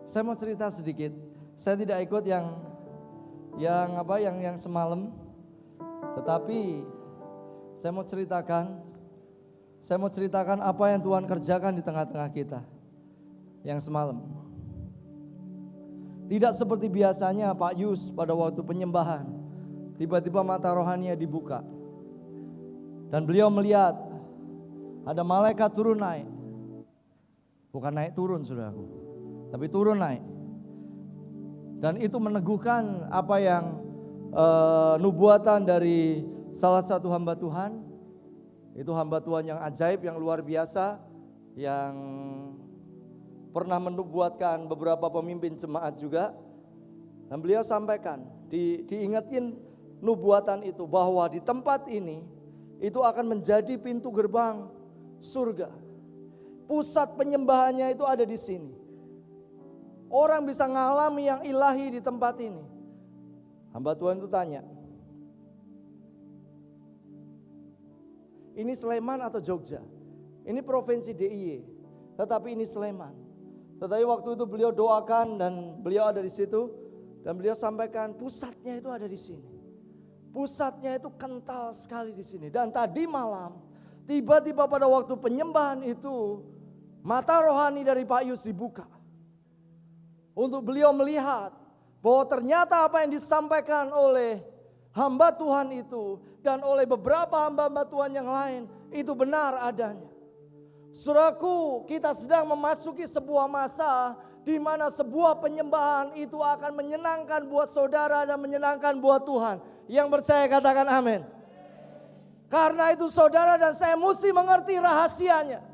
Saya mau cerita sedikit. Saya tidak ikut yang semalam, tetapi saya mau ceritakan apa yang Tuhan kerjakan di tengah-tengah kita yang semalam. Tidak seperti biasanya Pak Yus pada waktu penyembahan, tiba-tiba mata rohaninya dibuka dan beliau melihat ada malaikat turun naik. Bukan naik turun saudaraku, tapi turun naik. Dan itu meneguhkan apa yang nubuatan dari salah satu hamba Tuhan. Itu hamba Tuhan yang ajaib, yang luar biasa, yang pernah menubuatkan beberapa pemimpin jemaat juga. Dan beliau sampaikan, diingetin nubuatan itu, bahwa di tempat ini itu akan menjadi pintu gerbang surga. Pusat penyembahannya itu ada di sini. Orang bisa ngalami yang ilahi di tempat ini. Hamba Tuhan itu tanya, ini Sleman atau Jogja? Ini provinsi DIY, tetapi ini Sleman. Tetapi waktu itu beliau doakan dan beliau ada di situ. Dan beliau sampaikan pusatnya itu ada di sini. Pusatnya itu kental sekali di sini. Dan tadi malam, tiba-tiba pada waktu penyembahan itu, mata rohani dari Pak Yus dibuka. Untuk beliau melihat bahwa ternyata apa yang disampaikan oleh hamba Tuhan itu dan oleh beberapa hamba-hamba Tuhan yang lain itu benar adanya. Saudaraku, kita sedang memasuki sebuah masa di mana sebuah penyembahan itu akan menyenangkan buat saudara dan menyenangkan buat Tuhan. Yang percaya katakan amin. Karena itu saudara dan saya mesti mengerti rahasianya.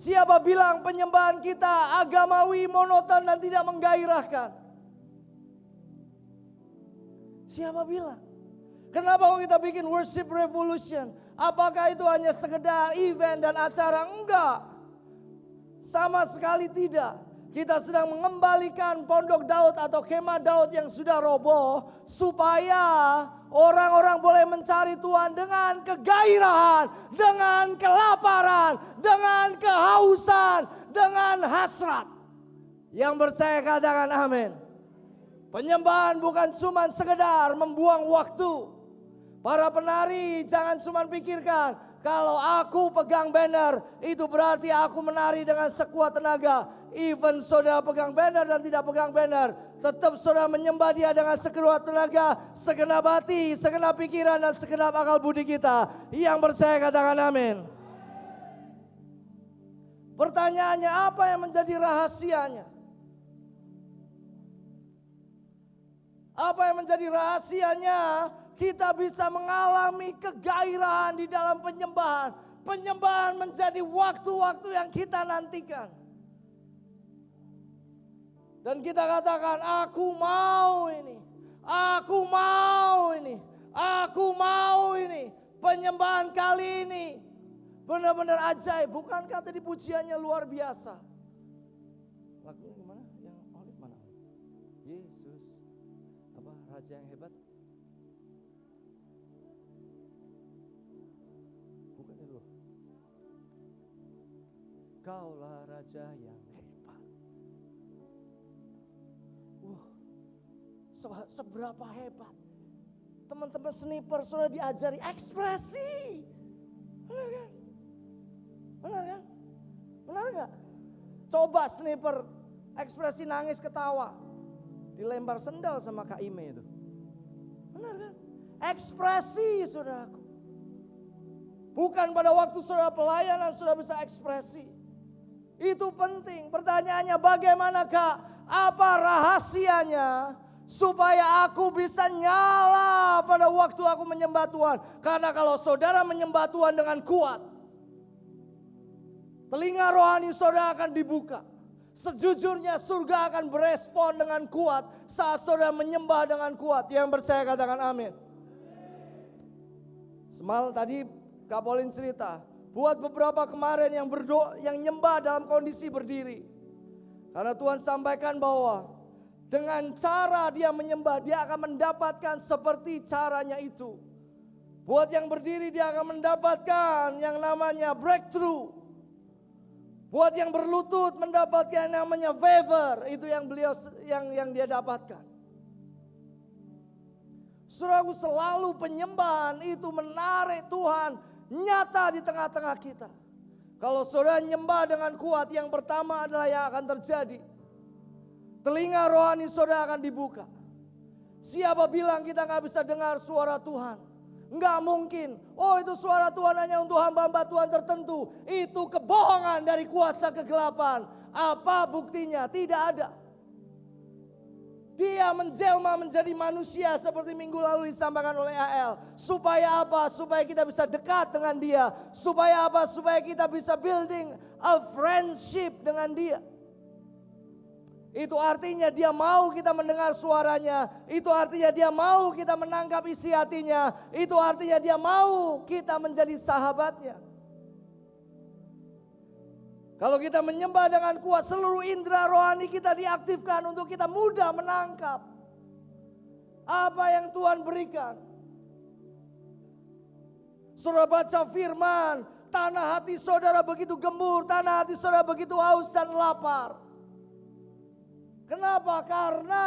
Siapa bilang penyembahan kita agamawi, monoton dan tidak menggairahkan? Siapa bilang? Kenapa kita bikin worship revolution? Apakah itu hanya sekedar event dan acara? Enggak. Sama sekali tidak. Kita sedang mengembalikan pondok Daud atau kemah Daud yang sudah roboh, supaya orang-orang boleh mencari Tuhan dengan kegairahan, dengan kelaparan, dengan kehausan, dengan hasrat. Yang percaya katakan amin. Penyembahan bukan cuma sekedar membuang waktu. Para penari jangan cuma pikirkan, kalau aku pegang banner, itu berarti aku menari dengan sekuat tenaga. Even saudara pegang banner dan tidak pegang banner, tetap saudara menyembah Dia dengan sekuat tenaga, segenap hati, segenap pikiran dan segenap akal budi kita. Yang percaya katakan amin. Pertanyaannya, apa yang menjadi rahasianya? Apa yang menjadi rahasianya? Kita bisa mengalami kegairahan di dalam penyembahan. Penyembahan menjadi waktu-waktu yang kita nantikan. Dan kita katakan, aku mau ini. Aku mau ini. Aku mau ini. Penyembahan kali ini benar-benar ajaib. Bukankah tadi pujiannya luar biasa? Lagunya gimana? Yang Olive mana? Yesus. Apa? Raja yang hebat? Bukannya dulu. Kaulah raja yang hebat. Seberapa hebat. Teman-teman sniper sudah diajari ekspresi. Benar kan? Benar kan? Benar gak? Coba sniper ekspresi nangis ketawa. Dilempar sendal sama Kak Ime itu. Benar kan? Ekspresi saudaraku. Bukan pada waktu saudara pelayanan sudah bisa ekspresi. Itu penting. Pertanyaannya, bagaimanakah? Apa rahasianya? Supaya aku bisa nyala pada waktu aku menyembah Tuhan. Karena kalau saudara menyembah Tuhan dengan kuat, telinga rohani saudara akan dibuka. Sejujurnya surga akan berespon dengan kuat saat saudara menyembah dengan kuat. Yang percaya katakan amin. Semalam tadi Kak Pauline cerita, buat beberapa kemarin yang berdoa, yang nyembah dalam kondisi berdiri. Karena Tuhan sampaikan bahwa dengan cara dia menyembah, dia akan mendapatkan seperti caranya itu. Buat yang berdiri, dia akan mendapatkan yang namanya breakthrough. Buat yang berlutut mendapatkan yang namanya favor, itu yang beliau yang dia dapatkan. Saudaraku, selalu penyembahan itu menarik Tuhan nyata di tengah-tengah kita. Kalau saudara nyembah dengan kuat, yang pertama adalah yang akan terjadi, telinga rohani saudara akan dibuka. Siapa bilang kita gak bisa dengar suara Tuhan? Nggak mungkin. Oh, itu suara Tuhan hanya untuk hamba-hamba Tuhan tertentu. Itu kebohongan dari kuasa kegelapan. Apa buktinya? Tidak ada. Dia menjelma menjadi manusia seperti minggu lalu disampaikan oleh AL. Supaya apa? Supaya kita bisa dekat dengan dia. Supaya apa? Supaya kita bisa building a friendship dengan dia. Itu artinya dia mau kita mendengar suaranya. Itu artinya dia mau kita menangkap isi hatinya. Itu artinya dia mau kita menjadi sahabatnya. Kalau kita menyembah dengan kuat, seluruh indera rohani kita diaktifkan untuk kita mudah menangkap apa yang Tuhan berikan. Saudara baca firman, tanah hati saudara begitu gembur, tanah hati saudara begitu haus dan lapar. Kenapa? Karena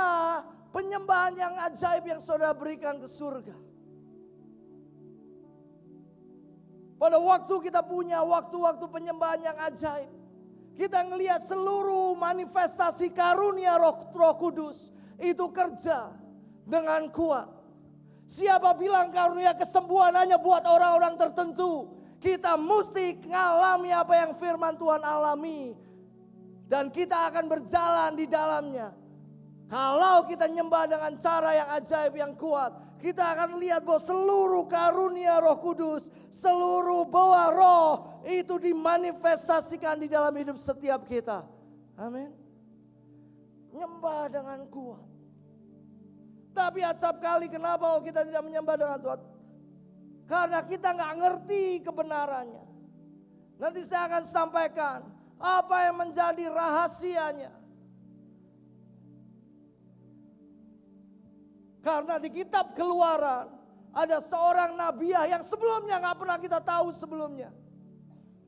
penyembahan yang ajaib yang saudara berikan ke surga. Pada waktu kita punya waktu-waktu penyembahan yang ajaib, kita ngelihat seluruh manifestasi karunia Roh Kudus itu kerja dengan kuat. Siapa bilang karunia kesembuhan hanya buat orang-orang tertentu? Kita mesti ngalami apa yang firman Tuhan alami. Dan kita akan berjalan di dalamnya. Kalau kita nyembah dengan cara yang ajaib, yang kuat, kita akan lihat bahwa seluruh karunia Roh Kudus, seluruh buah roh itu dimanifestasikan di dalam hidup setiap kita. Amin. Nyembah dengan kuat. Tapi acap kali kenapa kita tidak menyembah dengan kuat? Karena kita nggak ngerti kebenarannya. Nanti saya akan sampaikan apa yang menjadi rahasianya. Karena di kitab Keluaran ada seorang nabiah yang sebelumnya gak pernah kita tahu sebelumnya.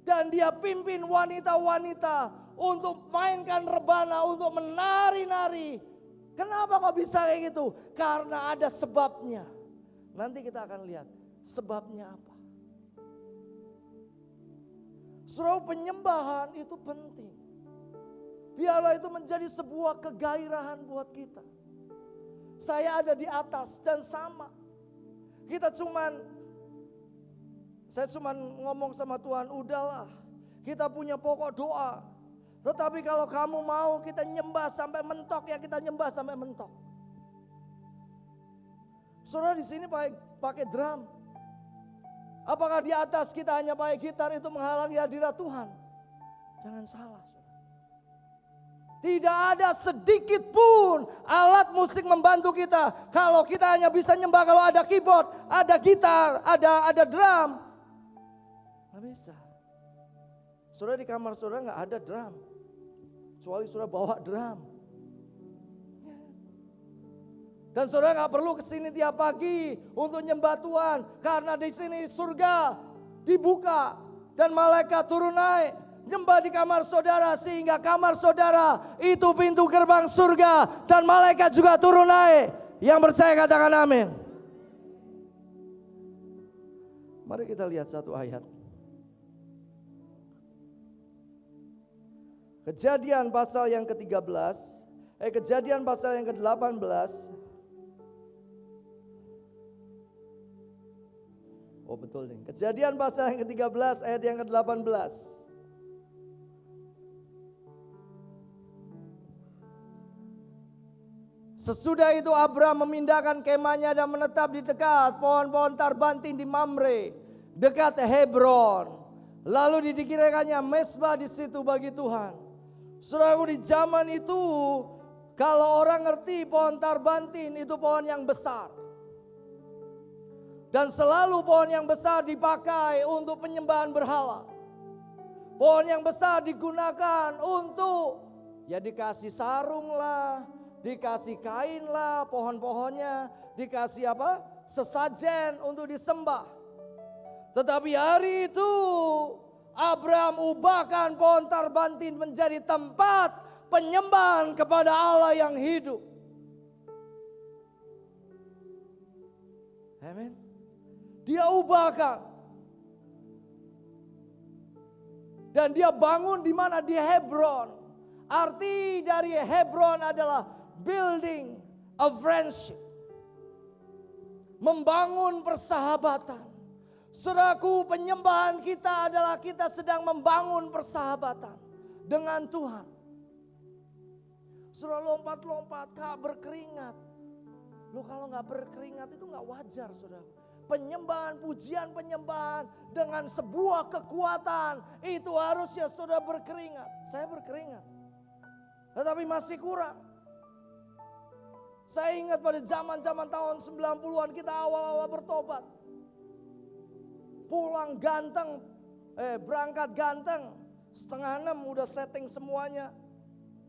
Dan dia pimpin wanita-wanita untuk mainkan rebana, untuk menari-nari. Kenapa kok bisa kayak gitu? Karena ada sebabnya. Nanti kita akan lihat sebabnya apa. Saudara, penyembahan itu penting. Biarlah itu menjadi sebuah kegairahan buat kita. Saya ada di atas dan sama. Saya cuman ngomong sama Tuhan, udahlah. Kita punya pokok doa. Tetapi kalau kamu mau kita nyembah sampai mentok, ya kita nyembah sampai mentok. Saudara, di sini pakai drum. Apakah di atas kita hanya pakai gitar itu menghalangi hadirat Tuhan? Jangan salah. Tidak ada sedikit pun alat musik membantu kita. Kalau kita hanya bisa nyembah kalau ada keyboard, ada gitar, ada drum. Gak bisa. Saudara, di kamar saudara gak ada drum. Kecuali saudara bawa drum. Dan saudara gak perlu kesini tiap pagi untuk nyembah Tuhan. Karena di sini surga dibuka dan malaikat turun naik. Nyembah di kamar saudara sehingga kamar saudara itu pintu gerbang surga. Dan malaikat juga turun naik. Yang percaya katakan amin. Mari kita lihat satu ayat. Kejadian pasal yang ke-13. Kejadian pasal yang ke-18. Oh betul nih. Kejadian pasal yang ke-13 ayat yang ke-18. Sesudah itu Abraham memindahkan kemahnya dan menetap di dekat pohon-pohon tarbantin di Mamre, dekat Hebron. Lalu didirikannya mezbah di situ bagi Tuhan. Saudaraku, di zaman itu kalau orang ngerti pohon tarbantin itu pohon yang besar. Dan selalu pohon yang besar dipakai untuk penyembahan berhala. Pohon yang besar digunakan untuk ya dikasih sarung lah, dikasih kain lah pohon-pohonnya, dikasih apa? Sesajen untuk disembah. Tetapi hari itu Abraham ubahkan pohon tarbantin menjadi tempat penyembahan kepada Allah yang hidup. Amin. Dia ubahkan. Dan dia bangun di mana? Di Hebron. Arti dari Hebron adalah building a friendship. Membangun persahabatan. Saudaraku, penyembahan kita adalah kita sedang membangun persahabatan dengan Tuhan. Saudara lompat-lompat, Kak, berkeringat. Loh, kalau nggak berkeringat itu nggak wajar, saudara. Penyembahan, pujian penyembahan dengan sebuah kekuatan itu harusnya saudara berkeringat. Saya berkeringat, tetapi masih kurang. Saya ingat pada zaman-zaman tahun 90-an kita awal-awal bertobat. Pulang ganteng, berangkat ganteng, 5:30 udah setting semuanya.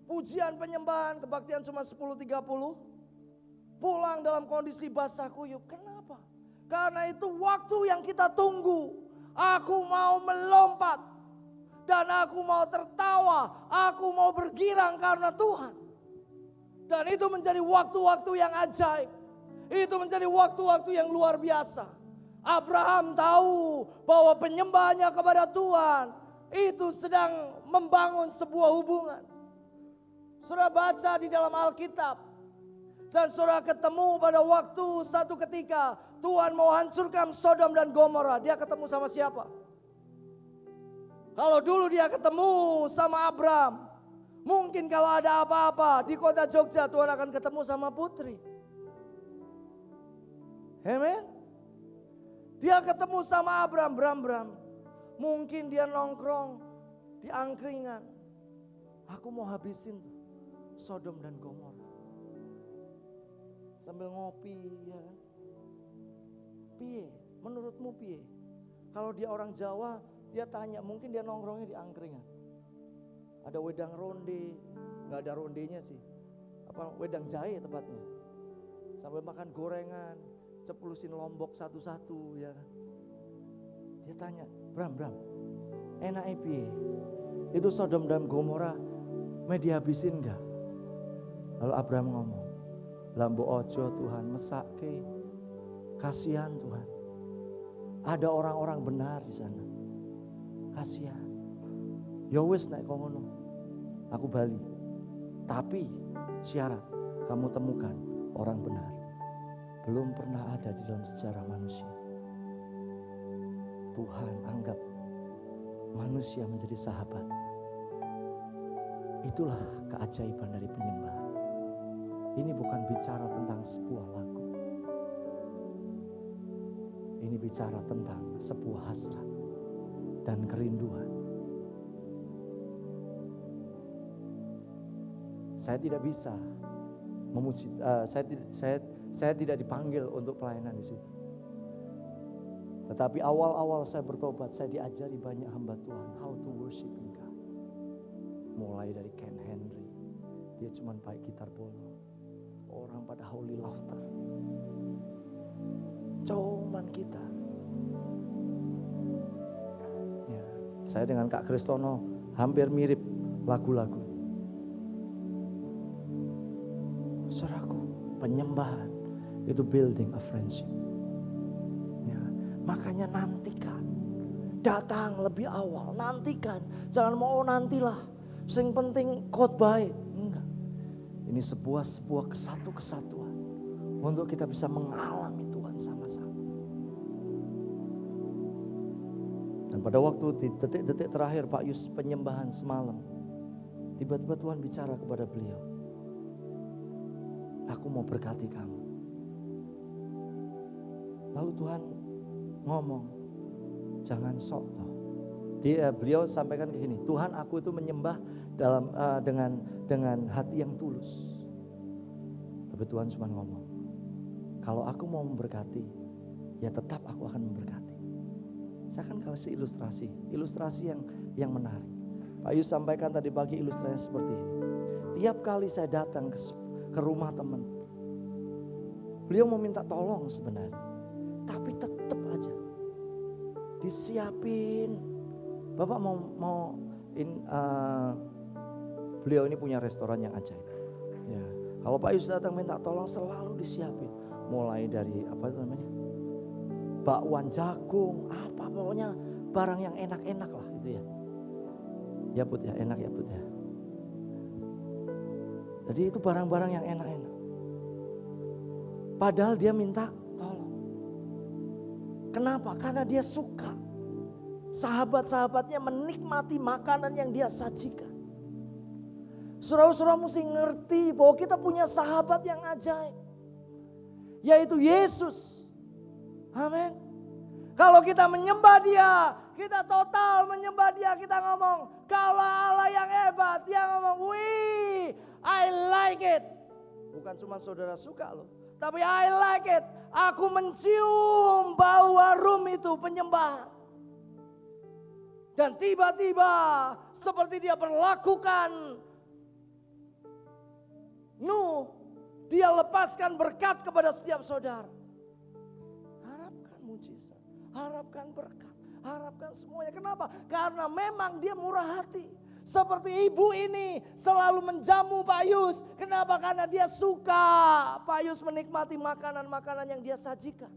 Pujian penyembahan, kebaktian cuma 10.30. Pulang dalam kondisi basah kuyup. Kenapa? Karena itu waktu yang kita tunggu. Aku mau melompat. Dan aku mau tertawa. Aku mau bergirang karena Tuhan. Dan itu menjadi waktu-waktu yang ajaib. Itu menjadi waktu-waktu yang luar biasa. Abraham tahu bahwa penyembahannya kepada Tuhan itu sedang membangun sebuah hubungan. Saudara baca di dalam Alkitab. Dan saudara ketemu pada waktu satu ketika Tuhan mau hancurkan Sodom dan Gomora. Dia ketemu sama siapa? Kalau dulu dia ketemu sama Abraham. Mungkin kalau ada apa-apa di kota Jogja, Tuhan akan ketemu sama putri. Amen. Dia ketemu sama Abraham, Bram. Mungkin dia nongkrong di angkringan. Aku mau habisin tuh Sodom dan Gomora. Sambil ngopi, ya kan. Piye? Menurutmu piye? Kalau dia orang Jawa, dia tanya, mungkin dia nongkrongnya di angkringan. Ada wedang ronde, nggak ada rondenya sih. Apa wedang jahe tepatnya. Sambil makan gorengan, ceplusin lombok satu-satu, ya kan. Dia tanya, Bram, enak piye? Itu Sodom dan Gomora media habisin enggak? Lalu Abraham ngomong, lambo ojo Tuhan mesake, kasihan Tuhan. Ada orang-orang benar di sana, kasihan. Ya wis nek ngono, aku bali. Tapi syarat kamu temukan orang benar. Belum pernah ada di dalam sejarah manusia. Tuhan anggap manusia menjadi sahabat. Itulah keajaiban dari penyembahan. Ini bukan bicara tentang sebuah lagu. Ini bicara tentang sebuah hasrat dan kerinduan. Saya tidak bisa memuji, saya tidak dipanggil untuk pelayanan di situ. Tetapi awal-awal saya bertobat, saya diajari banyak hamba Tuhan how to worship God. Mulai dari Ken Henry, dia cuma pakai gitar bolong. Orang pada holy laughter. Cuman kita. Ya, saya dengan Kak Kristono hampir mirip lagu-lagu. Saudaraku, penyembahan itu building a friendship. Ya, makanya nantikan, datang lebih awal, nantikan, jangan mau nantilah. Sing penting khotbah, enggak. Ini sebuah kesatuan untuk kita bisa mengalami Tuhan sama-sama. Dan pada waktu di detik-detik terakhir Pak Yus penyembahan semalam, tiba-tiba Tuhan bicara kepada beliau. Aku mau berkati kamu. Lalu Tuhan ngomong, jangan sok toh. Beliau sampaikan ke gini, Tuhan aku itu menyembah dalam dengan hati yang tulus. Tapi Tuhan cuma ngomong, kalau aku mau memberkati, ya tetap aku akan memberkati. Saya akan kasih ilustrasi yang menarik. Pak Yus sampaikan tadi pagi ilustrasinya seperti ini. Tiap kali saya datang ke rumah teman, beliau mau minta tolong sebenarnya, tapi tetap aja disiapin Bapak beliau ini punya restoran yang ajaib. Ya, kalau Pak Yus datang minta tolong selalu disiapin. Mulai dari apa itu namanya? Bakwan jagung, apa pokoknya barang yang enak-enak lah itu ya. Ya Bud ya, enak ya Bud ya. Jadi itu barang-barang yang enak-enak. Padahal dia minta tolong. Kenapa? Karena dia suka. Sahabat-sahabatnya menikmati makanan yang dia sajikan. Saudara-saudara mesti ngerti bahwa kita punya sahabat yang ajaib, yaitu Yesus. Amin. Kalau kita menyembah dia, kita total menyembah dia, kita ngomong, kaulah Allah yang hebat. Dia ngomong, wih, I like it. Bukan cuma saudara suka loh, tapi I like it. Aku mencium bau harum itu penyembahan. Dan tiba-tiba seperti dia perlakukan Nuh, dia lepaskan berkat kepada setiap saudara. Harapkan mujizat, harapkan berkat, harapkan semuanya. Kenapa? Karena memang dia murah hati. Seperti ibu ini selalu menjamu Pak Yus. Kenapa? Karena dia suka Pak Yus menikmati makanan-makanan yang dia sajikan.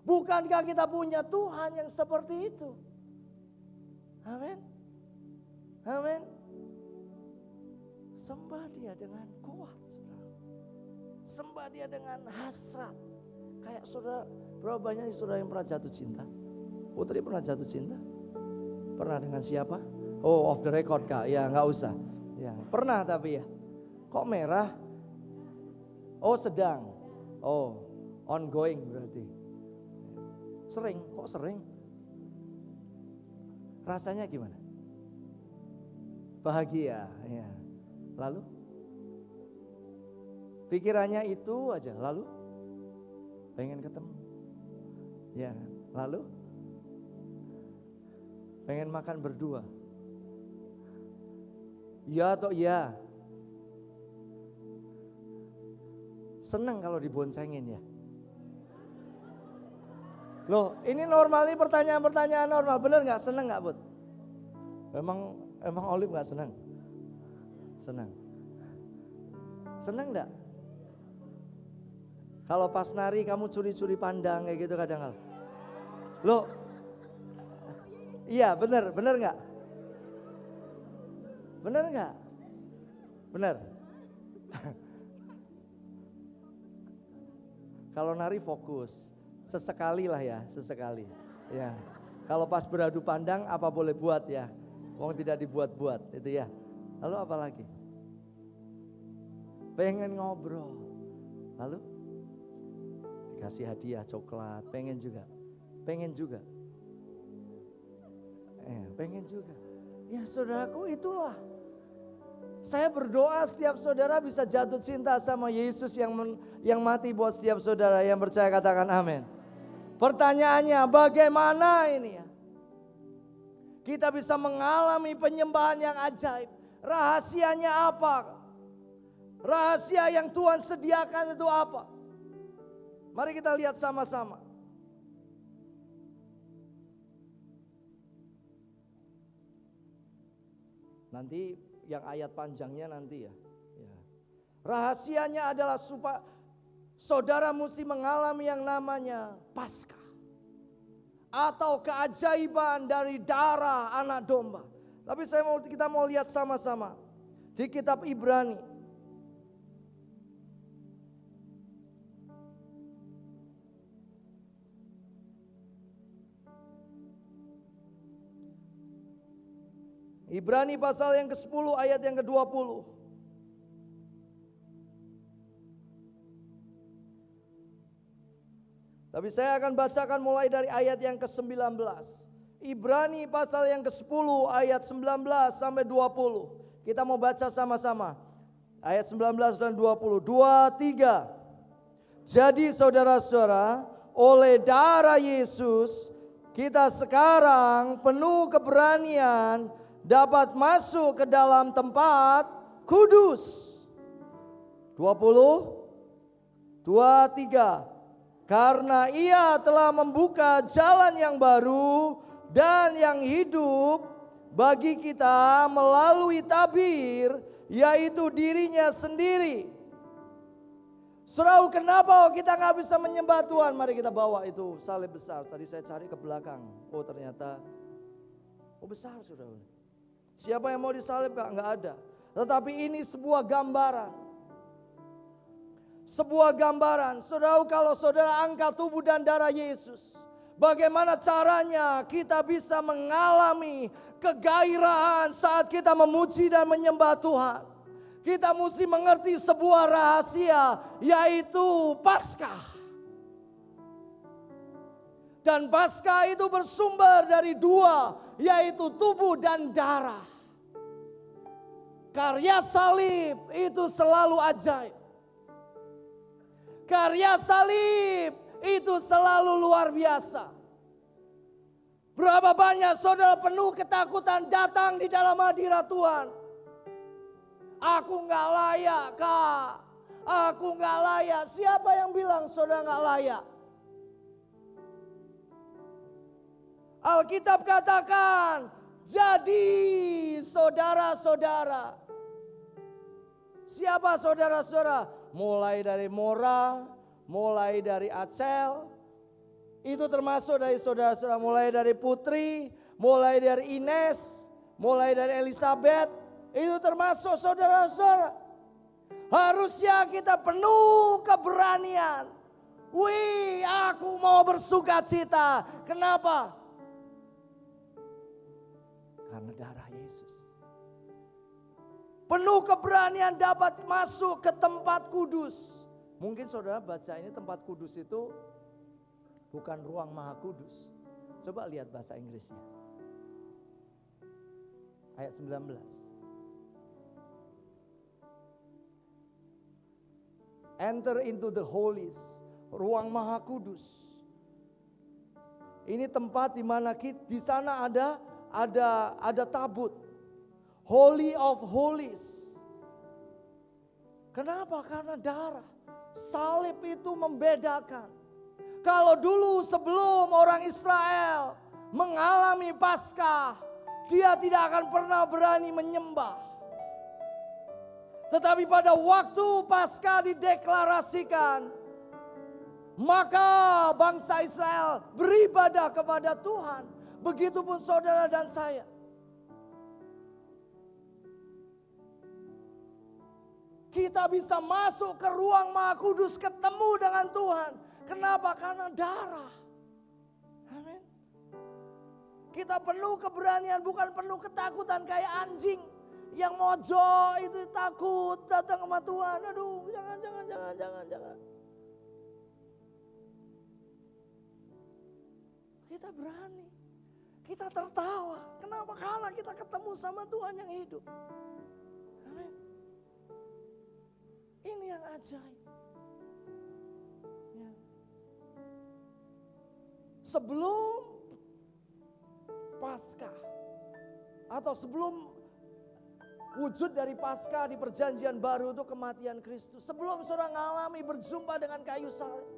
Bukankah kita punya Tuhan yang seperti itu? Amin. Amin. Sembah dia dengan kuat, saudara. Sembah dia dengan hasrat. Kayak saudara, berapa banyak saudara yang pernah jatuh cinta? Putri pernah jatuh cinta? Pernah dengan siapa? Oh, off the record Kak, ya nggak usah. Ya, pernah tapi ya. Kok merah? Oh, sedang. Oh, ongoing berarti. Sering, kok sering? Rasanya gimana? Bahagia, ya. Lalu? Pikirannya itu aja, lalu? Pengen ketemu. Ya, lalu? Pengen makan berdua. Iya atau iya? Seneng kalau diboncengin ya. Loh, ini normal, ini pertanyaan-pertanyaan normal. Bener gak? Seneng gak Bud? Emang Olive gak seneng? Senang. Senang enggak? Kalau pas nari kamu curi-curi pandang kayak gitu kadang. Loh. Iya, benar enggak? Benar enggak? Benar. Kalau nari fokus, sesekali lah ya, sesekali. Ya. Kalau pas beradu pandang apa boleh buat ya? Wong tidak dibuat-buat, itu ya. Lalu apa lagi? Pengen ngobrol. Lalu dikasih hadiah coklat, pengen juga. Pengen juga. Ya saudaraku, itulah. Saya berdoa setiap saudara bisa jatuh cinta sama Yesus yang mati buat setiap saudara yang percaya, katakan amin. Pertanyaannya, bagaimana ini ya? Kita bisa mengalami penyembahan yang ajaib. Rahasianya apa? Rahasia yang Tuhan sediakan itu apa? Mari kita lihat sama-sama. Nanti yang ayat panjangnya nanti ya. Rahasianya adalah supaya saudara mesti mengalami yang namanya Paskah. Atau keajaiban dari darah anak domba. Tapi kita mau lihat sama-sama di kitab Ibrani. Ibrani pasal yang ke-10 ayat yang ke-20. Tapi saya akan bacakan mulai dari ayat yang ke-19. Ibrani pasal yang ke-10 ayat 19 sampai 20. Kita mau baca sama-sama. Ayat 19 dan 20. 2, 3. Jadi saudara-saudara, oleh darah Yesus, kita sekarang penuh keberanian dapat masuk ke dalam tempat kudus. 20, 2, 3. Karena ia telah membuka jalan yang baru dan yang hidup bagi kita melalui tabir, yaitu dirinya sendiri. Saudara, kenapa kita nggak bisa menyembah Tuhan? Mari kita bawa itu salib besar. Tadi saya cari ke belakang. Oh ternyata, oh besar saudara. Siapa yang mau disalib? Nggak ada. Tetapi ini sebuah gambaran. Sebuah gambaran. Saudara, kalau saudara angkat tubuh dan darah Yesus, bagaimana caranya kita bisa mengalami kegairahan saat kita memuji dan menyembah Tuhan? Kita mesti mengerti sebuah rahasia, yaitu Paskah. Dan Paskah itu bersumber dari dua, yaitu tubuh dan darah. Karya salib itu selalu ajaib. Karya salib itu selalu luar biasa. Berapa banyak saudara penuh ketakutan datang di dalam hadirat Tuhan. Aku gak layak, Kak. Aku gak layak. Siapa yang bilang saudara gak layak? Alkitab katakan, jadi saudara-saudara. Siapa saudara-saudara? Mulai dari Mora, mulai dari Acel. Itu termasuk dari saudara-saudara. Mulai dari Putri, mulai dari Ines, mulai dari Elizabeth. Itu termasuk saudara-saudara. Harusnya kita penuh keberanian. Wih, aku mau bersuka cita. Kenapa? Karena darah Yesus. Penuh keberanian dapat masuk ke tempat kudus. Mungkin saudara baca ini tempat kudus itu bukan ruang maha kudus. Coba lihat bahasa Inggrisnya. Ayat 19. Enter into the holies, ruang maha kudus. Ini tempat di mana di sana ada tabut. Holy of holies. Kenapa? Karena darah. Salib itu membedakan. Kalau dulu sebelum orang Israel mengalami Paskah, dia tidak akan pernah berani menyembah. Tetapi pada waktu Paskah dideklarasikan, maka bangsa Israel beribadah kepada Tuhan. Begitupun saudara dan saya. Kita bisa masuk ke ruang Maha Kudus, ketemu dengan Tuhan. Kenapa? Karena darah. Amin. Kita penuh keberanian, bukan penuh ketakutan kayak anjing yang mojok itu takut datang sama Tuhan. Aduh, jangan. Kita berani. Kita tertawa. Kenapa? Karena kita ketemu sama Tuhan yang hidup. Amin. Ini yang ajaib. Ya. Sebelum Paskah atau sebelum wujud dari Paskah di perjanjian baru itu kematian Kristus. Sebelum saudara mengalami berjumpa dengan kayu salib,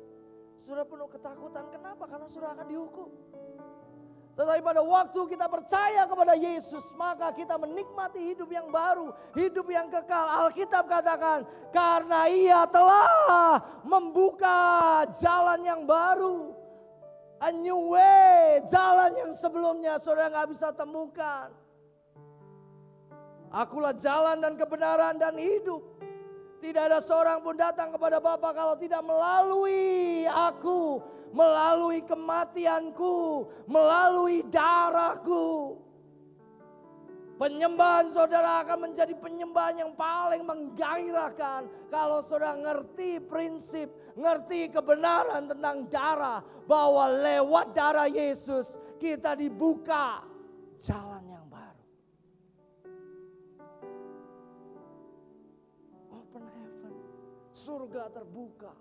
saudara penuh ketakutan. Kenapa? Karena saudara akan dihukum. Tetapi pada waktu kita percaya kepada Yesus, maka kita menikmati hidup yang baru, hidup yang kekal. Alkitab katakan, karena Ia telah membuka jalan yang baru. A new way, jalan yang sebelumnya saudara gak bisa temukan. Akulah jalan dan kebenaran dan hidup. Tidak ada seorang pun datang kepada Bapa kalau tidak melalui aku. Melalui kematianku, melalui darahku. Penyembahan saudara akan menjadi penyembahan yang paling menggairahkan kalau saudara ngerti prinsip, ngerti kebenaran tentang darah, bahwa lewat darah Yesus kita dibuka jalan yang baru. Open heaven, surga terbuka,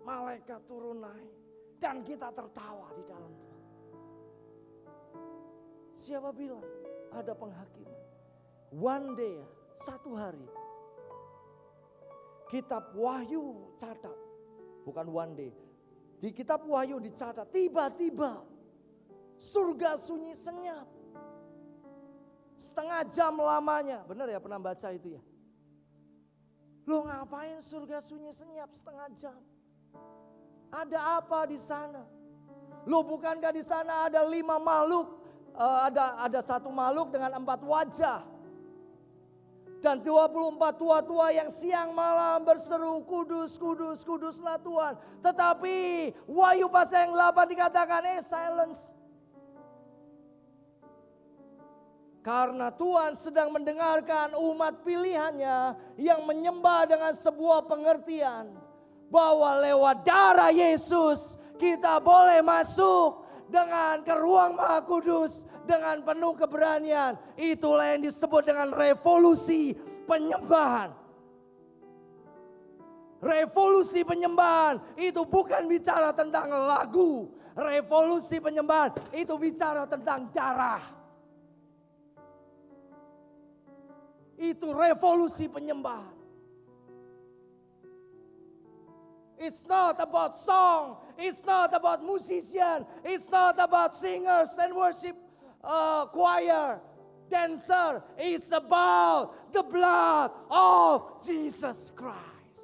malaikat turun naik. Dan kita tertawa di dalam Tuhan. Siapa bilang ada penghakiman? One day, satu hari. Kitab Wahyu catat. Bukan one day. Di kitab Wahyu dicatat tiba-tiba Surga sunyi senyap. Setengah jam lamanya. Benar ya, pernah baca itu ya? Lo ngapain surga sunyi senyap setengah jam? Ada apa di sana? Lo bukankah di sana ada 5 makhluk? Ada 1 makhluk dengan 4 wajah. Dan 24 tua-tua yang siang malam berseru, kudus, kudus, kuduslah Tuhan. Tetapi Wahyu pasal yang 8 dikatakan, silence. Karena Tuhan sedang mendengarkan umat pilihannya yang menyembah dengan sebuah pengertian. Bahwa lewat darah Yesus kita boleh masuk dengan ke ruang Maha Kudus. Dengan penuh keberanian. Itulah yang disebut dengan revolusi penyembahan. Revolusi penyembahan itu bukan bicara tentang lagu. Revolusi penyembahan itu bicara tentang darah. Itu revolusi penyembahan. It's not about song. It's not about musician. It's not about singers and worship choir, dancer. It's about the blood of Jesus Christ.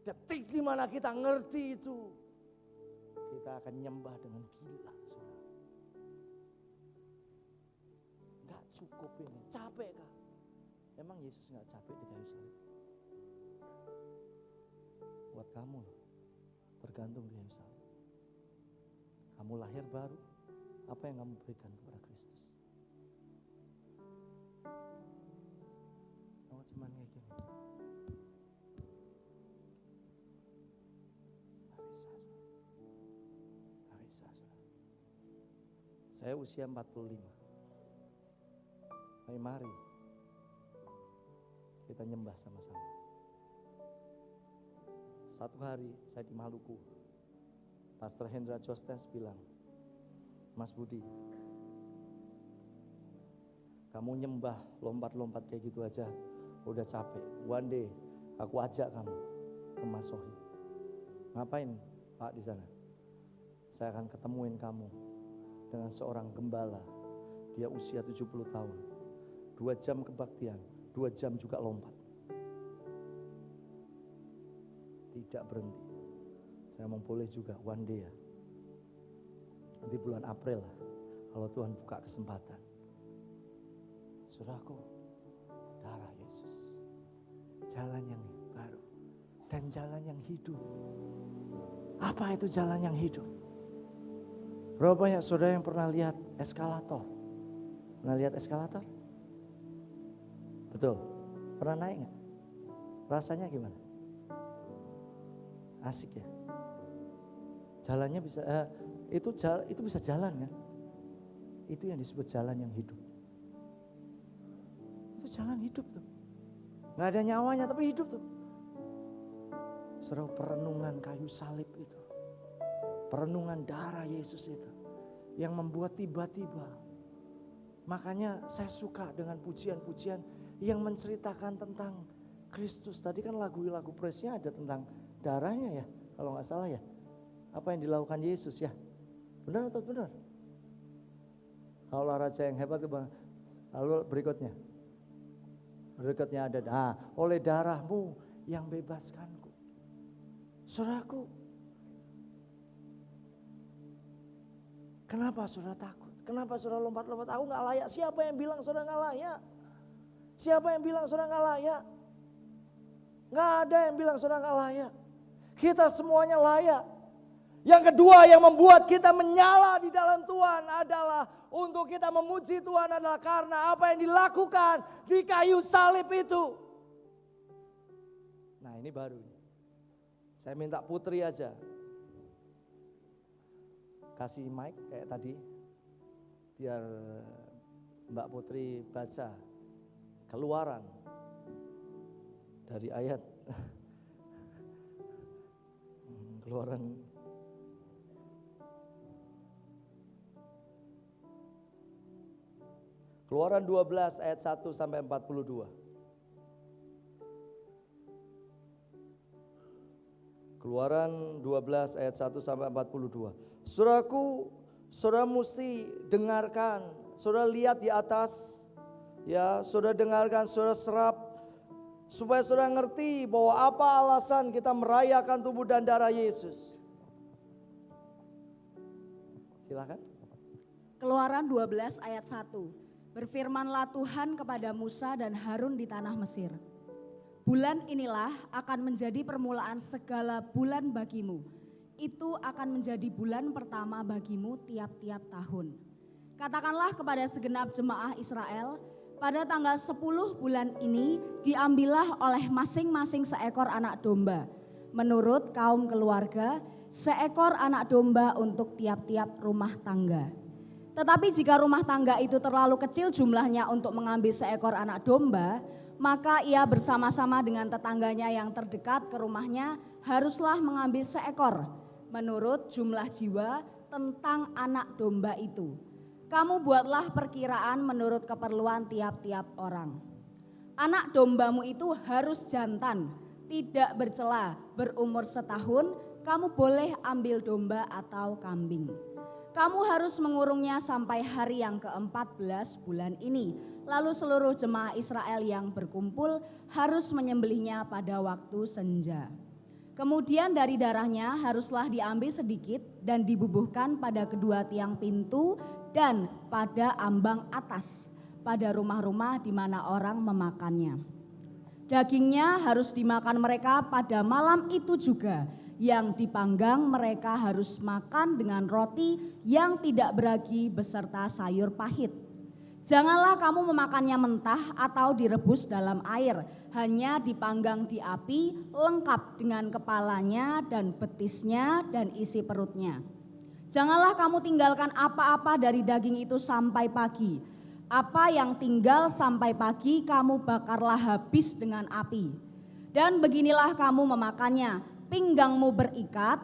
Detik di mana kita ngerti itu, kita akan nyembah dengan gila. Gak cukup ini, capek kah? Emang Yesus gak capek di kayu salib? Buat kamu loh, tergantung di kayu salib. Kamu lahir baru, apa yang kamu berikan kepada Kristus? Oh, cuman kayak gini. Gak bisa. Saya usia 45. Mari kita nyembah sama-sama. Satu hari saya di Maluku, Pastor Hendra Jostens bilang, Mas Budi, kamu nyembah lompat-lompat kayak gitu aja udah capek. One day aku ajak kamu ke Mas Sohi. Ngapain Pak di sana? Saya akan ketemuin kamu dengan seorang gembala. Dia usia 70 tahun. 2 jam kebaktian, 2 jam juga lompat. Tidak berhenti. Saya mau boleh juga one day ya. Nanti bulan April lah, kalau Tuhan buka kesempatan. Saudaraku, darah Yesus, jalan yang baru dan jalan yang hidup. Apa itu jalan yang hidup? Berapa banyak saudara yang pernah lihat eskalator? Pernah lihat eskalator? Betul. Pernah naik nggak? Rasanya gimana? Asik ya. Jalannya bisa itu bisa jalan kan? Itu yang disebut jalan yang hidup. Itu jalan hidup tuh. Nggak ada nyawanya tapi hidup tuh. Seru perenungan kayu salib itu. Perenungan darah Yesus itu. Yang membuat tiba-tiba. Makanya saya suka dengan pujian-pujian yang menceritakan tentang Kristus. Tadi kan lagu-lagu praise-nya ada tentang darahnya ya. Kalau nggak salah ya. Apa yang dilakukan Yesus ya. Benar atau benar? Kalau raja yang hebat itu bang. Lalu berikutnya. Berikutnya ada. Oleh darahmu yang bebaskanku. Saudaraku. Kenapa saudara takut? Kenapa saudara lompat-lompat? Aku gak layak. Siapa yang bilang saudara gak layak? Siapa yang bilang saudara gak layak? Gak ada yang bilang saudara gak layak. Kita semuanya layak. Yang kedua yang membuat kita menyala di dalam Tuhan adalah untuk kita memuji Tuhan adalah karena apa yang dilakukan di kayu salib itu. Nah ini baru. Saya minta Putri aja. Kasih mic kayak tadi. Biar Mbak Putri baca Keluaran dari ayat Keluaran Keluaran 12 ayat 1 sampai 42. Keluaran 12 ayat 1 sampai 42. Saudaraku, Saudara mesti dengarkan, saudara lihat di atas, ya, saudara dengarkan, saudara serap, supaya saudara ngerti bahwa apa alasan kita merayakan tubuh dan darah Yesus. Silakan. Keluaran 12 ayat 1. Berfirmanlah Tuhan kepada Musa dan Harun di tanah Mesir. Bulan inilah akan menjadi permulaan segala bulan bagimu. Itu akan menjadi bulan pertama bagimu tiap-tiap tahun. Katakanlah kepada segenap jemaah Israel, pada tanggal 10 bulan ini diambillah oleh masing-masing seekor anak domba. Menurut kaum keluarga, seekor anak domba untuk tiap-tiap rumah tangga. Tetapi jika rumah tangga itu terlalu kecil jumlahnya untuk mengambil seekor anak domba, maka ia bersama-sama dengan tetangganya yang terdekat ke rumahnya haruslah mengambil seekor menurut jumlah jiwa tentang anak domba itu. Kamu buatlah perkiraan menurut keperluan tiap-tiap orang. Anak dombamu itu harus jantan, tidak bercela, berumur setahun. Kamu boleh ambil domba atau kambing. Kamu harus mengurungnya sampai hari yang ke-14 bulan ini. Lalu seluruh jemaah Israel yang berkumpul harus menyembelihnya pada waktu senja. Kemudian dari darahnya haruslah diambil sedikit dan dibubuhkan pada kedua tiang pintu dan pada ambang atas, pada rumah-rumah di mana orang memakannya. Dagingnya harus dimakan mereka pada malam itu juga. Yang dipanggang mereka harus makan dengan roti yang tidak beragi beserta sayur pahit. Janganlah kamu memakannya mentah atau direbus dalam air, hanya dipanggang di api lengkap dengan kepalanya dan betisnya dan isi perutnya. Janganlah kamu tinggalkan apa-apa dari daging itu sampai pagi. Apa yang tinggal sampai pagi kamu bakarlah habis dengan api. Dan beginilah kamu memakannya. Pinggangmu berikat,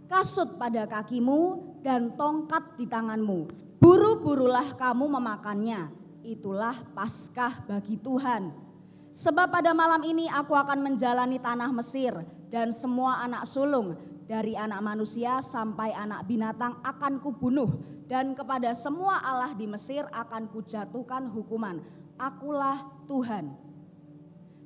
kasut pada kakimu, dan tongkat di tanganmu. Buru-burulah kamu memakannya, itulah Paskah bagi Tuhan. Sebab pada malam ini aku akan menjalani tanah Mesir, dan semua anak sulung, dari anak manusia sampai anak binatang akan kubunuh, dan kepada semua allah di Mesir akan kujatuhkan hukuman. Akulah Tuhan.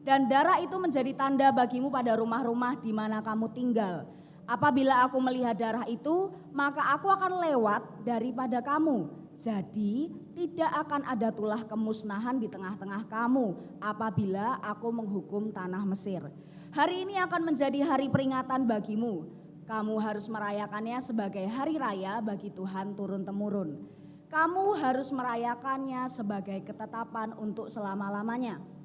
Dan darah itu menjadi tanda bagimu pada rumah-rumah di mana kamu tinggal. Apabila aku melihat darah itu, maka aku akan lewat daripada kamu. Jadi tidak akan ada tulah kemusnahan di tengah-tengah kamu apabila aku menghukum tanah Mesir. Hari ini akan menjadi hari peringatan bagimu. Kamu harus merayakannya sebagai hari raya bagi Tuhan turun-temurun. Kamu harus merayakannya sebagai ketetapan untuk selama-lamanya.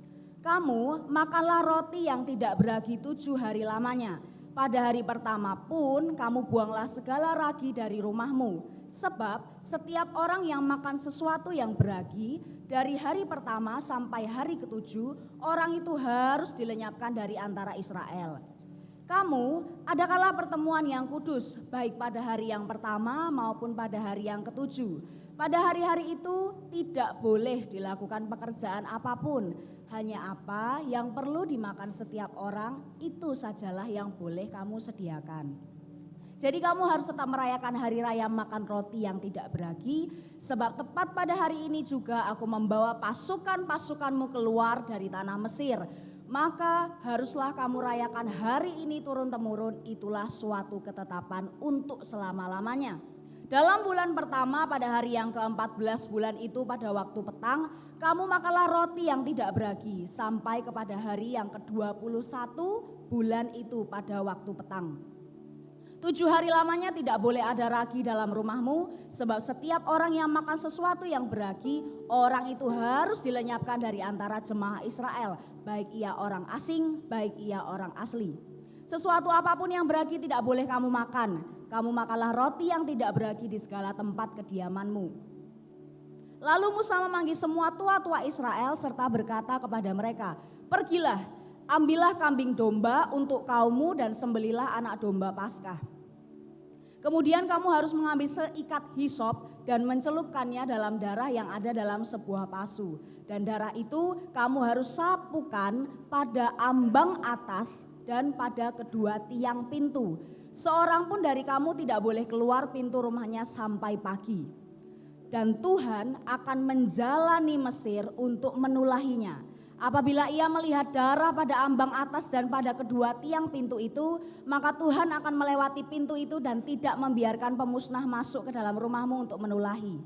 Kamu makanlah roti yang tidak beragi 7 hari lamanya. Pada hari pertama pun kamu buanglah segala ragi dari rumahmu. Sebab setiap orang yang makan sesuatu yang beragi dari hari pertama sampai hari ke-7, orang itu harus dilenyapkan dari antara Israel. Kamu adakanlah pertemuan yang kudus, baik pada hari yang pertama maupun pada hari yang ke-7. Pada hari-hari itu tidak boleh dilakukan pekerjaan apapun. Hanya apa yang perlu dimakan setiap orang, itu sajalah yang boleh kamu sediakan. Jadi kamu harus tetap merayakan hari raya makan roti yang tidak beragi, sebab tepat pada hari ini juga aku membawa pasukan-pasukanmu keluar dari tanah Mesir. Maka haruslah kamu rayakan hari ini turun-temurun, itulah suatu ketetapan untuk selama-lamanya. Dalam bulan pertama pada hari yang ke-14 bulan itu pada waktu petang, kamu makanlah roti yang tidak beragi sampai kepada hari yang ke-21 bulan itu pada waktu petang. 7 hari lamanya tidak boleh ada ragi dalam rumahmu, sebab setiap orang yang makan sesuatu yang beragi, orang itu harus dilenyapkan dari antara jemaah Israel, baik ia orang asing, baik ia orang asli. Sesuatu apapun yang beragi tidak boleh kamu makan. Kamu makanlah roti yang tidak beragi di segala tempat kediamanmu. Lalu Musa memanggil semua tua-tua Israel serta berkata kepada mereka, pergilah, ambillah kambing domba untuk kaummu dan sembelilah anak domba Paskah. Kemudian kamu harus mengambil seikat hisop dan mencelupkannya dalam darah yang ada dalam sebuah pasu. Dan darah itu kamu harus sapukan pada ambang atas dan pada kedua tiang pintu, seorang pun dari kamu tidak boleh keluar pintu rumahnya sampai pagi. Dan Tuhan akan menjalani Mesir untuk menulahinya. Apabila ia melihat darah pada ambang atas dan pada kedua tiang pintu itu, maka Tuhan akan melewati pintu itu dan tidak membiarkan pemusnah masuk ke dalam rumahmu untuk menulahi.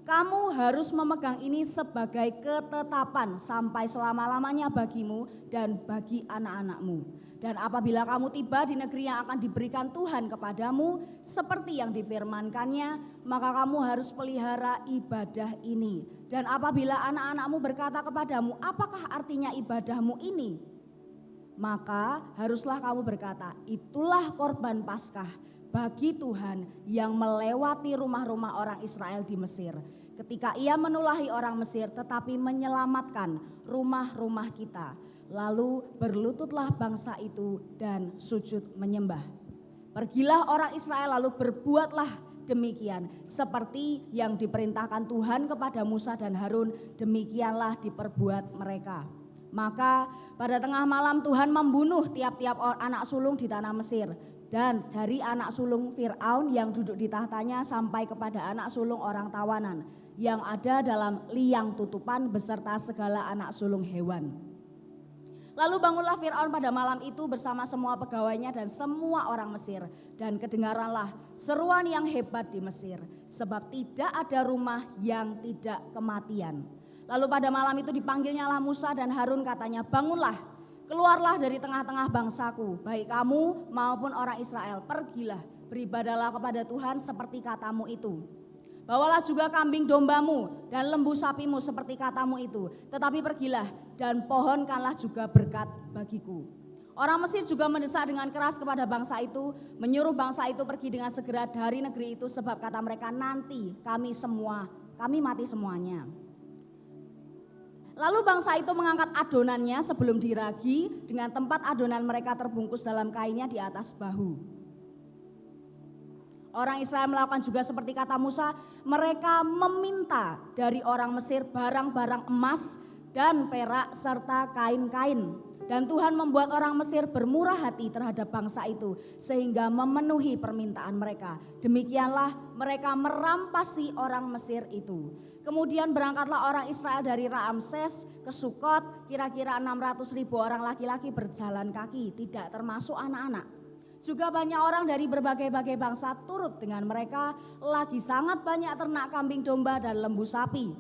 Kamu harus memegang ini sebagai ketetapan sampai selama-lamanya bagimu dan bagi anak-anakmu. Dan apabila kamu tiba di negeri yang akan diberikan Tuhan kepadamu, seperti yang difirmankannya, maka kamu harus pelihara ibadah ini. Dan apabila anak-anakmu berkata kepadamu, apakah artinya ibadahmu ini? Maka haruslah kamu berkata, itulah korban Paskah bagi Tuhan yang melewati rumah-rumah orang Israel di Mesir. Ketika ia menulahi orang Mesir tetapi menyelamatkan rumah-rumah kita. Lalu berlututlah bangsa itu dan sujud menyembah. Pergilah orang Israel lalu berbuatlah demikian. Seperti yang diperintahkan Tuhan kepada Musa dan Harun, demikianlah diperbuat mereka. Maka pada tengah malam Tuhan membunuh tiap-tiap anak sulung di tanah Mesir. Dan dari anak sulung Fir'aun yang duduk di tahtanya sampai kepada anak sulung orang tawanan yang ada dalam liang tutupan beserta segala anak sulung hewan. Lalu bangunlah Fir'aun pada malam itu bersama semua pegawainya dan semua orang Mesir. Dan kedengaranlah seruan yang hebat di Mesir, sebab tidak ada rumah yang tidak kematian. Lalu pada malam itu dipanggilnyalah Musa dan Harun, katanya, bangunlah, keluarlah dari tengah-tengah bangsaku, baik kamu maupun orang Israel, pergilah, beribadahlah kepada Tuhan seperti katamu itu. Bawalah juga kambing dombamu dan lembu sapimu seperti katamu itu. Tetapi pergilah dan pohonkanlah juga berkat bagiku. Orang Mesir juga mendesak dengan keras kepada bangsa itu, menyuruh bangsa itu pergi dengan segera dari negeri itu, sebab kata mereka, nanti kami mati semuanya. Lalu bangsa itu mengangkat adonannya sebelum diragi, dengan tempat adonan mereka terbungkus dalam kainnya di atas bahu. Orang Israel melakukan juga seperti kata Musa, mereka meminta dari orang Mesir barang-barang emas dan perak serta kain-kain. Dan Tuhan membuat orang Mesir bermurah hati terhadap bangsa itu sehingga memenuhi permintaan mereka. Demikianlah mereka merampasi orang Mesir itu. Kemudian berangkatlah orang Israel dari Ramses ke Sukot, kira-kira 600.000 orang laki-laki berjalan kaki, tidak termasuk anak-anak. Juga banyak orang dari berbagai-bagai bangsa turut dengan mereka, lagi sangat banyak ternak kambing domba dan lembu sapi.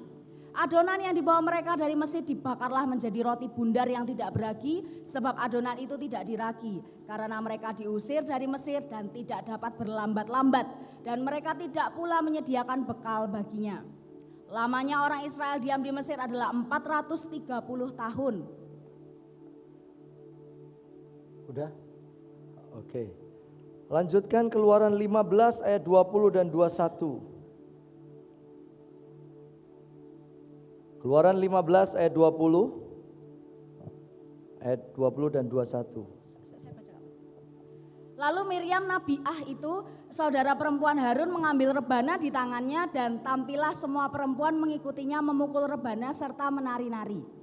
Adonan yang dibawa mereka dari Mesir dibakarlah menjadi roti bundar yang tidak beragi, sebab adonan itu tidak diragi, karena mereka diusir dari Mesir dan tidak dapat berlambat-lambat, dan mereka tidak pula menyediakan bekal baginya. Lamanya orang Israel diam di Mesir adalah 430 tahun. Udah? Oke. Lanjutkan Keluaran 15 ayat 20 dan 21. Keluaran 15 ayat 20. Ayat 20 dan 21. Lalu Miriam Nabiah itu, saudara perempuan Harun, mengambil rebana di tangannya dan tampillah semua perempuan mengikutinya memukul rebana serta menari-nari.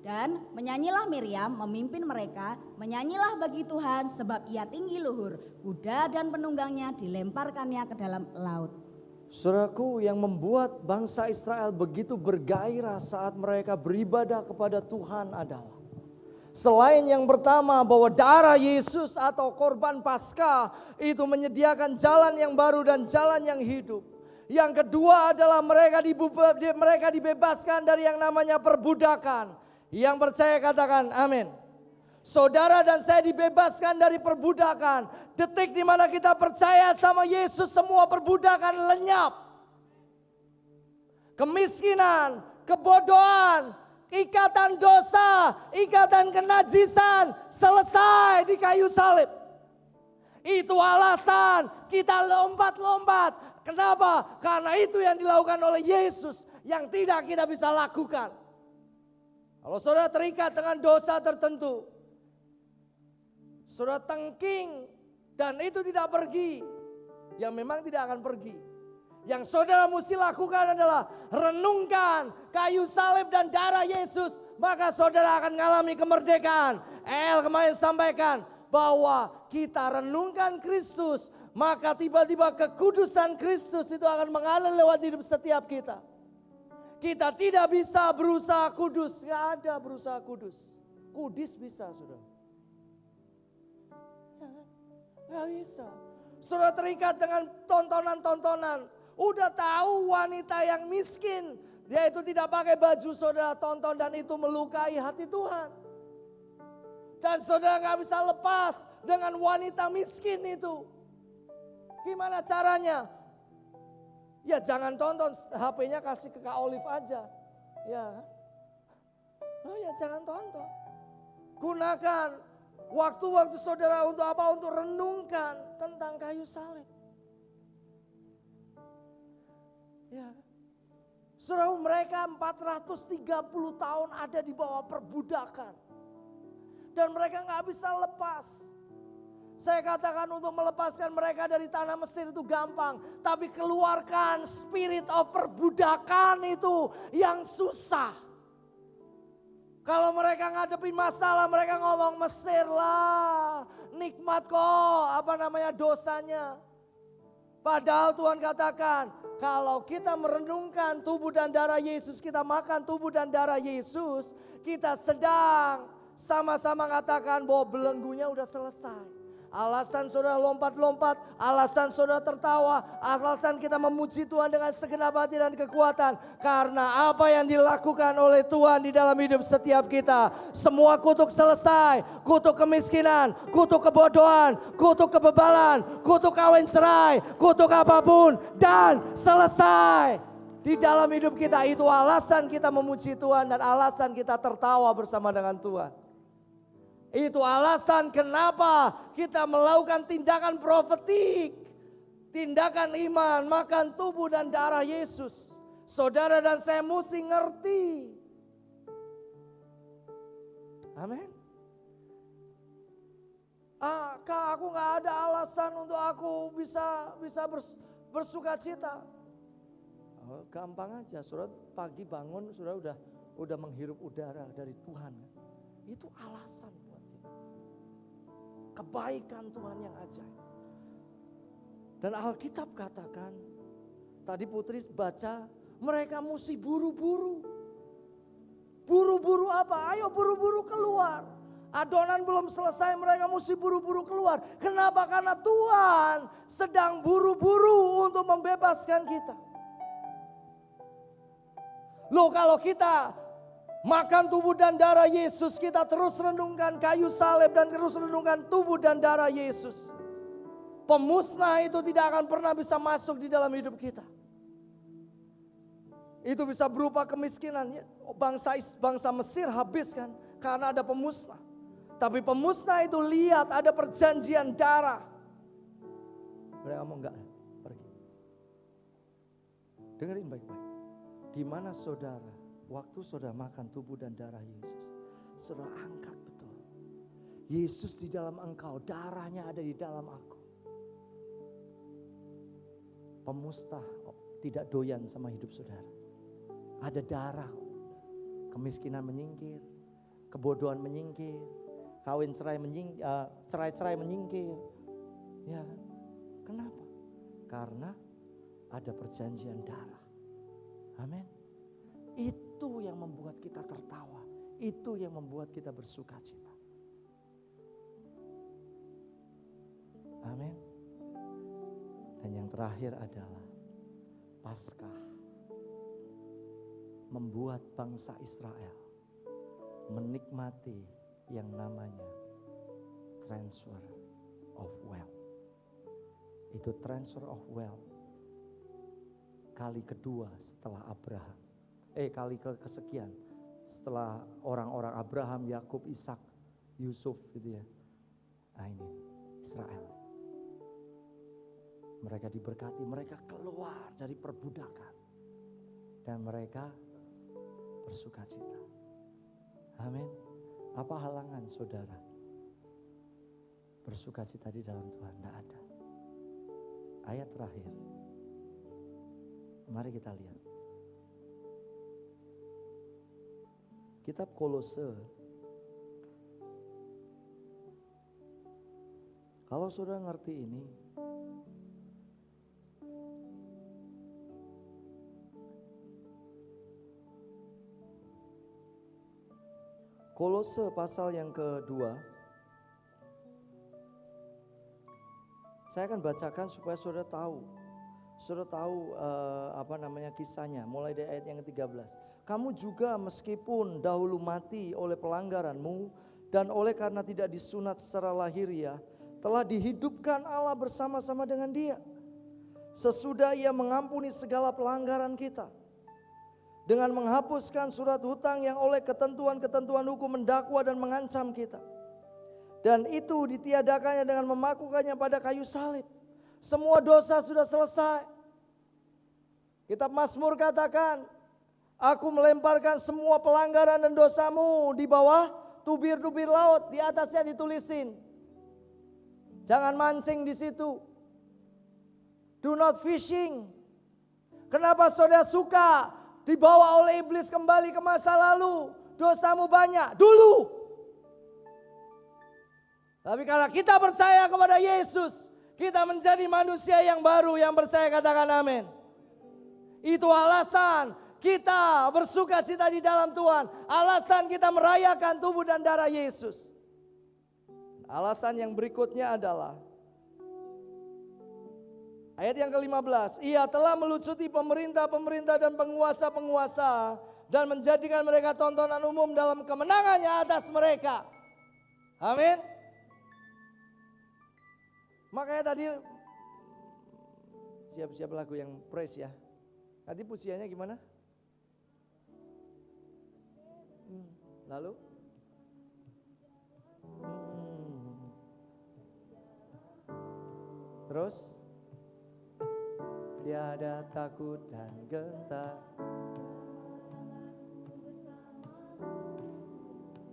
Dan menyanyilah Miriam memimpin mereka, menyanyilah bagi Tuhan sebab ia tinggi luhur, kuda dan penunggangnya dilemparkannya ke dalam laut. Saudaraku, yang membuat bangsa Israel begitu bergairah saat mereka beribadah kepada Tuhan adalah, selain yang pertama bahwa darah Yesus atau korban Paskah itu menyediakan jalan yang baru dan jalan yang hidup. Yang kedua adalah mereka dibebaskan dari yang namanya perbudakan. Yang percaya katakan amin. Saudara dan saya dibebaskan dari perbudakan. Detik di mana kita percaya sama Yesus, semua perbudakan lenyap. Kemiskinan, kebodohan, ikatan dosa, ikatan kenajisan selesai di kayu salib. Itu alasan kita lompat-lompat. Kenapa? Karena itu yang dilakukan oleh Yesus yang tidak kita bisa lakukan. Kalau saudara terikat dengan dosa tertentu, saudara tengking dan itu tidak pergi, yang memang tidak akan pergi. Yang saudara mesti lakukan adalah renungkan kayu salib dan darah Yesus, maka saudara akan mengalami kemerdekaan. El kemarin sampaikan bahwa kita renungkan Kristus, maka tiba-tiba kekudusan Kristus itu akan mengalir lewat hidup setiap kita. Kita tidak bisa berusaha kudus, nggak ada berusaha kudus. Kudis bisa, saudara. Ya, nggak bisa. Saudara terikat dengan tontonan-tontonan. Udah tahu wanita yang miskin, dia itu tidak pakai baju, saudara tonton dan itu melukai hati Tuhan. Dan saudara nggak bisa lepas dengan wanita miskin itu. Gimana caranya? Ya jangan tonton, HP-nya kasih ke Kak Olive aja. Ya. Oh ya jangan tonton. Gunakan waktu-waktu saudara untuk apa? Untuk renungkan tentang kayu salib. Ya. Saudara, mereka 430 tahun ada di bawah perbudakan. Dan mereka nggak bisa lepas. Saya katakan untuk melepaskan mereka dari tanah Mesir itu gampang. Tapi keluarkan spirit of perbudakan itu yang susah. Kalau mereka ngadepi masalah, mereka ngomong Mesir lah. Nikmat kok, dosanya. Padahal Tuhan katakan, kalau kita merenungkan tubuh dan darah Yesus, kita makan tubuh dan darah Yesus, kita sedang sama-sama katakan bahwa belenggunya udah selesai. Alasan saudara lompat-lompat, alasan saudara tertawa, alasan kita memuji Tuhan dengan segenap hati dan kekuatan. Karena apa yang dilakukan oleh Tuhan di dalam hidup setiap kita. Semua kutuk selesai, kutuk kemiskinan, kutuk kebodohan, kutuk kebebalan, kutuk kawin cerai, kutuk apapun. Dan selesai. Di dalam hidup kita itu alasan kita memuji Tuhan dan alasan kita tertawa bersama dengan Tuhan. Itu alasan kenapa kita melakukan tindakan profetik. Tindakan iman, makan tubuh dan darah Yesus. Saudara dan saya mesti ngerti. Amin. Kak, aku gak ada alasan untuk aku bisa bersuka cita. Gampang aja, saudara pagi bangun, saudara udah menghirup udara dari Tuhan. Itu alasan. Kebaikan Tuhan yang ajaib. Dan Alkitab katakan, tadi Putri baca, mereka mesti buru-buru. Buru-buru apa? Ayo buru-buru keluar. Adonan belum selesai, mereka mesti buru-buru keluar. Kenapa? Karena Tuhan sedang buru-buru untuk membebaskan kita. Loh, kalau kita makan tubuh dan darah Yesus, kita terus renungkan kayu salib dan terus renungkan tubuh dan darah Yesus. Pemusnah itu tidak akan pernah bisa masuk di dalam hidup kita. Itu bisa berupa kemiskinan. Bangsa Mesir habis kan karena ada pemusnah. Tapi pemusnah itu lihat ada perjanjian darah. Mereka ngomong enggak, pergi. Dengerin baik-baik. Di mana saudara? Waktu saudara makan tubuh dan darah Yesus, saudara angkat betul. Yesus di dalam engkau, darahnya ada di dalam aku. Pemusnah tidak doyan sama hidup saudara. Ada darah, kemiskinan menyingkir, kebodohan menyingkir, kawin cerai menyingkir, cerai-cerai menyingkir. Ya, kenapa? Karena ada perjanjian darah. Amin. Itu yang membuat kita tertawa. Itu yang membuat kita bersuka cita. Amin. Dan yang terakhir adalah Paskah. Membuat bangsa Israel menikmati yang namanya transfer of wealth. Itu transfer of wealth kali kedua setelah Abraham. Kali kesekian setelah orang-orang Abraham, Yakub, Ishak, Yusuf gitu ya. Nah ini Israel. Mereka diberkati, mereka keluar dari perbudakan. Dan mereka bersuka cita. Amin. Apa halangan saudara bersuka cita di dalam Tuhan? Tidak ada. Ayat terakhir. Mari kita lihat. Kitab Kolose Kalau saudara ngerti ini, Kolose pasal yang kedua, saya akan bacakan supaya saudara tahu. Saudara tahu kisahnya, mulai dari ayat yang ke-13. Kamu juga meskipun dahulu mati oleh pelanggaranmu dan oleh karena tidak disunat secara lahiriah, telah dihidupkan Allah bersama-sama dengan Dia. Sesudah Ia mengampuni segala pelanggaran kita, dengan menghapuskan surat hutang yang oleh ketentuan-ketentuan hukum mendakwa dan mengancam kita. Dan itu ditiadakannya dengan memakukannya pada kayu salib. Semua dosa sudah selesai. Kitab Mazmur katakan, aku melemparkan semua pelanggaran dan dosamu di bawah tubir-tubir laut. Di atasnya ditulisin, jangan mancing di situ. Do not fishing. Kenapa saudara suka dibawa oleh iblis kembali ke masa lalu? Dosamu banyak dulu. Tapi karena kita percaya kepada Yesus, kita menjadi manusia yang baru. Yang percaya katakan amin. Itu alasan kita bersuka cita di dalam Tuhan. Alasan kita merayakan tubuh dan darah Yesus. Alasan yang berikutnya adalah ayat yang ke-15. Ia telah melucuti pemerintah-pemerintah dan penguasa-penguasa dan menjadikan mereka tontonan umum dalam kemenangannya atas mereka. Amin. Makanya tadi siap-siap lagu yang praise ya. Tadi pujiannya gimana? Lalu? Terus? Tiada takut dan gentar.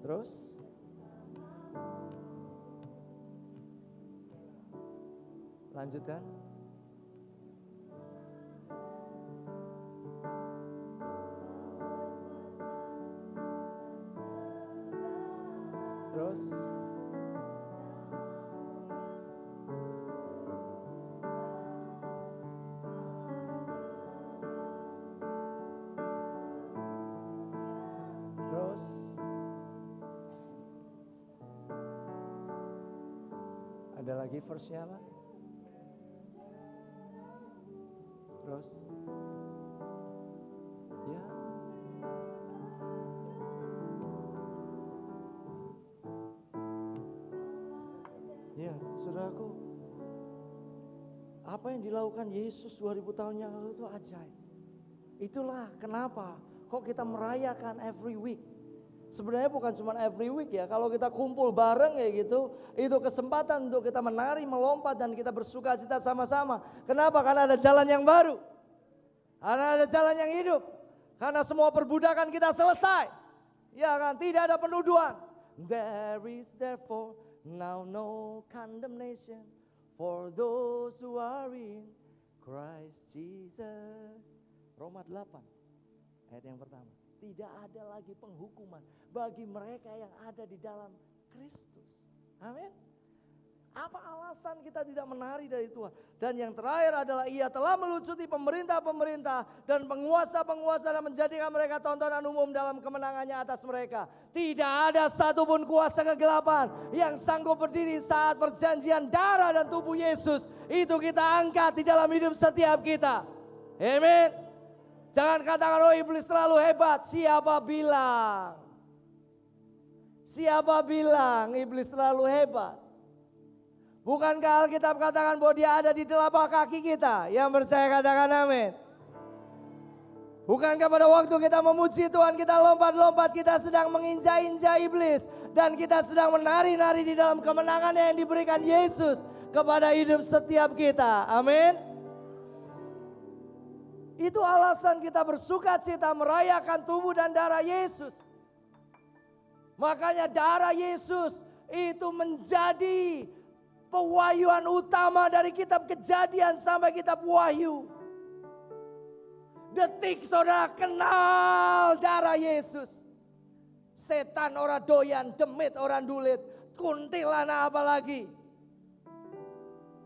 Terus? Lanjutkan. Terus? Terus? Ada lagi verse-nya apa? Terus, ya, ya, saudaraku, apa yang dilakukan Yesus 2000 tahun yang lalu itu ajaib. Itulah kenapa kok kita merayakan every week. Sebenarnya bukan cuma every week ya. Kalau kita kumpul bareng kayak gitu, itu kesempatan untuk kita menari, melompat dan kita bersuka cita sama-sama. Kenapa? Karena ada jalan yang baru. Karena ada jalan yang hidup. Karena semua perbudakan kita selesai. Ya kan? Tidak ada penuduhan. There is therefore now no condemnation for those who are in Christ Jesus. Roma 8 ayat yang pertama. Tidak ada lagi penghukuman bagi mereka yang ada di dalam Kristus. Amin. Apa alasan kita tidak menari dari Tuhan? Dan yang terakhir adalah Ia telah melucuti pemerintah-pemerintah dan penguasa-penguasa dan menjadikan mereka tontonan umum dalam kemenangannya atas mereka. Tidak ada satupun kuasa kegelapan yang sanggup berdiri saat perjanjian darah dan tubuh Yesus. Itu kita angkat di dalam hidup setiap kita. Amin. Jangan katakan, oh iblis terlalu hebat. Siapa bilang? Siapa bilang iblis terlalu hebat? Bukankah Alkitab katakan bahwa dia ada di telapak kaki kita? Yang percaya katakan amin. Bukankah pada waktu kita memuji Tuhan, kita lompat-lompat, kita sedang menginjak-injak iblis. Dan kita sedang menari-nari di dalam kemenangan yang diberikan Yesus kepada hidup setiap kita. Amin. Itu alasan kita bersuka cita merayakan tubuh dan darah Yesus. Makanya darah Yesus itu menjadi pewahyuan utama dari kitab Kejadian sampai kitab Wahyu. Detik saudara kenal darah Yesus. Setan ora doyan, demit orang dulit, kuntilanak apalagi.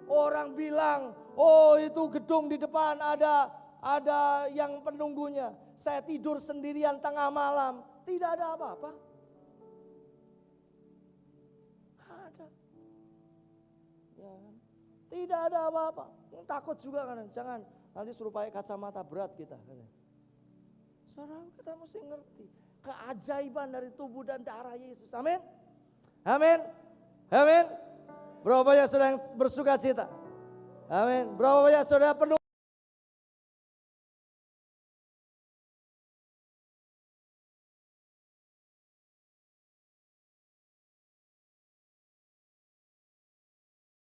Orang bilang, oh itu gedung di depan ada yang penunggunya. Saya tidur sendirian tengah malam. Tidak ada apa-apa. Ada. Ya, tidak ada apa-apa. Takut juga kan, jangan nanti suruh pakai kacamata berat kita. Saudara, kita mesti ngerti keajaiban dari tubuh dan darah Yesus. Amin. Amin. Amin. Berapa banyak saudara yang bersuka cita? Amin. Berapa banyak saudara penuh